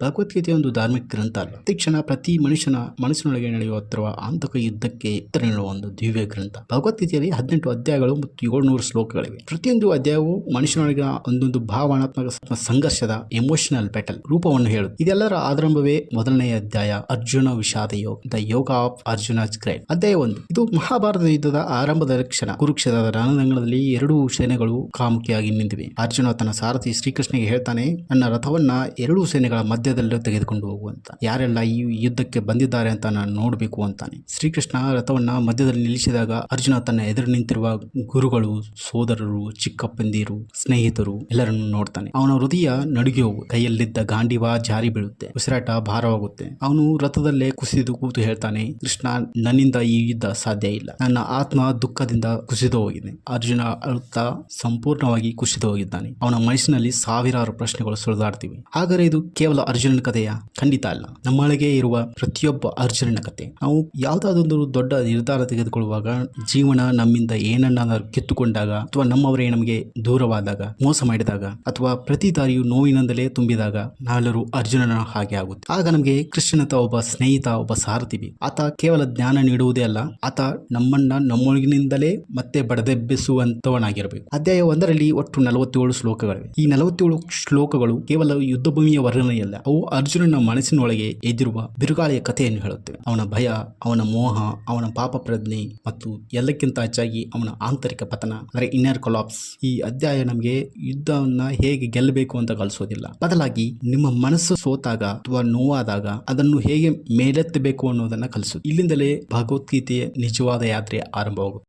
ಭಗವದ್ಗೀತೆ ಒಂದು ಧಾರ್ಮಿಕ ಗ್ರಂಥ ಅಲ್ಲ. ಪ್ರತಿ ಕ್ಷಣ ಪ್ರತಿ ಮನುಷ್ಯನ ಮನಸ್ಸಿನೊಳಗೆ ನಡೆಯುತ್ತಿರುವ ಆಂತಕ ಯುದ್ಧಕ್ಕೆ ಉತ್ತರ ನೀಡುವ ಒಂದು ದಿವ್ಯ ಗ್ರಂಥ. ಭಗವದ್ಗೀತೆಯಲ್ಲಿ 18 ಅಧ್ಯಾಯಗಳು ಮತ್ತು 700 ಶ್ಲೋಕಗಳಿವೆ. ಪ್ರತಿಯೊಂದು ಅಧ್ಯಾಯವು ಮನುಷ್ಯನೊಳಗಿನ ಒಂದೊಂದು ಭಾವನಾತ್ಮಕ ಸಂಘರ್ಷದ ಎಮೋಷನಲ್ ಬ್ಯಾಟಲ್ ರೂಪವನ್ನು ಹೇಳುತ್ತೆ. ಇದೆಲ್ಲರ ಆರಂಭವೇ ಮೊದಲನೆಯ ಅಧ್ಯಾಯ, ಅರ್ಜುನ ವಿಷಾದ ಯೋಗ, ದ ಯೋಗ ಆಫ್ ಅರ್ಜುನಸ್ ಗ್ರೈಡ್. ಅಧ್ಯಾಯ 1. ಇದು ಮಹಾಭಾರತ ಯುದ್ಧದ ಆರಂಭದ ಕ್ಷಣ. ಕುರುಕ್ಷೇತ್ರದ ರಣರಂಗದಲ್ಲಿ ಎರಡೂ ಸೇನೆಗಳು ಮುಖಾಮುಖಿಯಾಗಿ ನಿಂತಿವೆ. ಅರ್ಜುನ ತನ್ನ ಸಾರಥಿ ಶ್ರೀಕೃಷ್ಣನಿಗೆ ಹೇಳ್ತಾನೆ, ನನ್ನ ರಥವನ್ನ ಎರಡೂ ಸೇನೆಗಳ ಮಧ್ಯದಲ್ಲಿ ತೆಗೆದುಕೊಂಡು ಹೋಗುವಂತ, ಯಾರೆಲ್ಲ ಈ ಯುದ್ಧಕ್ಕೆ ಬಂದಿದ್ದಾರೆ ಅಂತ ನಾನು ನೋಡಬೇಕು ಅಂತಾನೆ. ಶ್ರೀಕೃಷ್ಣ ರಥವನ್ನ ಮಧ್ಯದಲ್ಲಿ ನಿಲ್ಲಿಸಿದಾಗ ಅರ್ಜುನ ತನ್ನ ಎದುರು ನಿಂತಿರುವ ಗುರುಗಳು, ಸೋದರರು, ಚಿಕ್ಕಪ್ಪಂದಿರು, ಸ್ನೇಹಿತರು ಎಲ್ಲರನ್ನು ನೋಡ್ತಾನೆ. ಅವನ ಹೃದಯ ನಡುಗಿ ಹೋಗು, ಕೈಯಲ್ಲಿದ್ದ ಗಾಂಡಿವ ಜಾರಿ ಬೀಳುತ್ತೆ, ಉಸಿರಾಟ ಭಾರವಾಗುತ್ತೆ. ಅವನು ರಥದಲ್ಲೇ ಕುಸಿದು ಕೂತು ಹೇಳ್ತಾನೆ, ಕೃಷ್ಣ, ನನ್ನಿಂದ ಈ ಯುದ್ಧ ಸಾಧ್ಯ ಇಲ್ಲ. ನನ್ನ ಆತ್ಮ ದುಃಖದಿಂದ ಕುಸಿದು ಹೋಗಿದೆ. ಅರ್ಜುನ ಅಳುತ್ತಾ ಸಂಪೂರ್ಣವಾಗಿ ಕುಸಿದು ಹೋಗಿದ್ದಾನೆ. ಅವನ ಮನಸ್ಸಿನಲ್ಲಿ ಸಾವಿರಾರು ಪ್ರಶ್ನೆಗಳು ಸುಳಿದಾಡ್ತಿವೆ. ಹಾಗಾದರೆ ಇದು ಕೇವಲ ಅರ್ಜುನನ ಕಥೆಯ? ಖಂಡಿತ ಅಲ್ಲ. ನಮ್ಮೊಳಗೆ ಇರುವ ಪ್ರತಿಯೊಬ್ಬ ಅರ್ಜುನನ ಕತೆ. ನಾವು ಯಾವುದಾದೊಂದು ದೊಡ್ಡ ನಿರ್ಧಾರ ತೆಗೆದುಕೊಳ್ಳುವಾಗ, ಜೀವನ ನಮ್ಮಿಂದ ಏನನ್ನಾದರೂ ಕಿತ್ತುಕೊಂಡಾಗ, ಅಥವಾ ನಮ್ಮವರೇ ನಮಗೆ ದೂರವಾದಾಗ, ಮೋಸ ಮಾಡಿದಾಗ, ಅಥವಾ ಪ್ರತಿ ದಾರಿಯು ನೋವಿನಿಂದಲೇ ತುಂಬಿದಾಗ ನಾವೆಲ್ಲರೂ ಅರ್ಜುನನ ಹಾಗೆ ಆಗುತ್ತೆ. ಆಗ ನಮಗೆ ಕೃಷ್ಣನಂತ ಒಬ್ಬ ಸ್ನೇಹಿತ, ಒಬ್ಬ ಸಾರಥಿ ಬೇಕು. ಆತ ಕೇವಲ ಜ್ಞಾನ ನೀಡುವುದೇ ಅಲ್ಲ, ಆತ ನಮ್ಮನ್ನ ನಮ್ಮೊಳಗಿನಿಂದಲೇ ಮತ್ತೆ ಬಡದೆಬ್ಬಿಸುವಂತವನಾಗಿರಬೇಕು. ಅಧ್ಯಾಯ 1ರಲ್ಲಿ ಒಟ್ಟು 47 ಶ್ಲೋಕಗಳಿವೆ. ಈ 47 ಶ್ಲೋಕಗಳು ಕೇವಲ ಯುದ್ಧ ಭೂಮಿಯ ವರ್ಣನೆಯಲ್ಲ, ಅವು ಅರ್ಜುನನ ಮನಸ್ಸಿನೊಳಗೆ ಎದ್ದಿರುವ ಬಿರುಗಾಳಿಯ ಕಥೆಯನ್ನು ಹೇಳುತ್ತವೆ. ಅವನ ಭಯ, ಅವನ ಮೋಹ, ಅವನ ಪಾಪ ಪ್ರಜ್ಞೆ ಮತ್ತು ಎಲ್ಲಕ್ಕಿಂತ ಹೆಚ್ಚಾಗಿ ಅವನ ಆಂತರಿಕ ಪತನ, ಅಂದರೆ ಇನ್ನರ್ ಕೊಲಾಪ್ಸ್. ಈ ಅಧ್ಯಾಯ ನಮಗೆ ಯುದ್ಧವನ್ನ ಹೇಗೆ ಗೆಲ್ಲಬೇಕು ಅಂತ ಕಲಿಸೋದಿಲ್ಲ, ಬದಲಾಗಿ ನಿಮ್ಮ ಮನಸ್ಸು ಸೋತಾಗ ಅಥವಾ ನೋವಾದಾಗ ಅದನ್ನು ಹೇಗೆ ಮೇಲೆತ್ತಬೇಕು ಅನ್ನೋದನ್ನ ಕಲಿಸು. ಇಲ್ಲಿಂದಲೇ ಭಗವದ್ಗೀತೆಯ ನಿಜವಾದ ಯಾತ್ರೆ ಆರಂಭವಾಗುತ್ತೆ.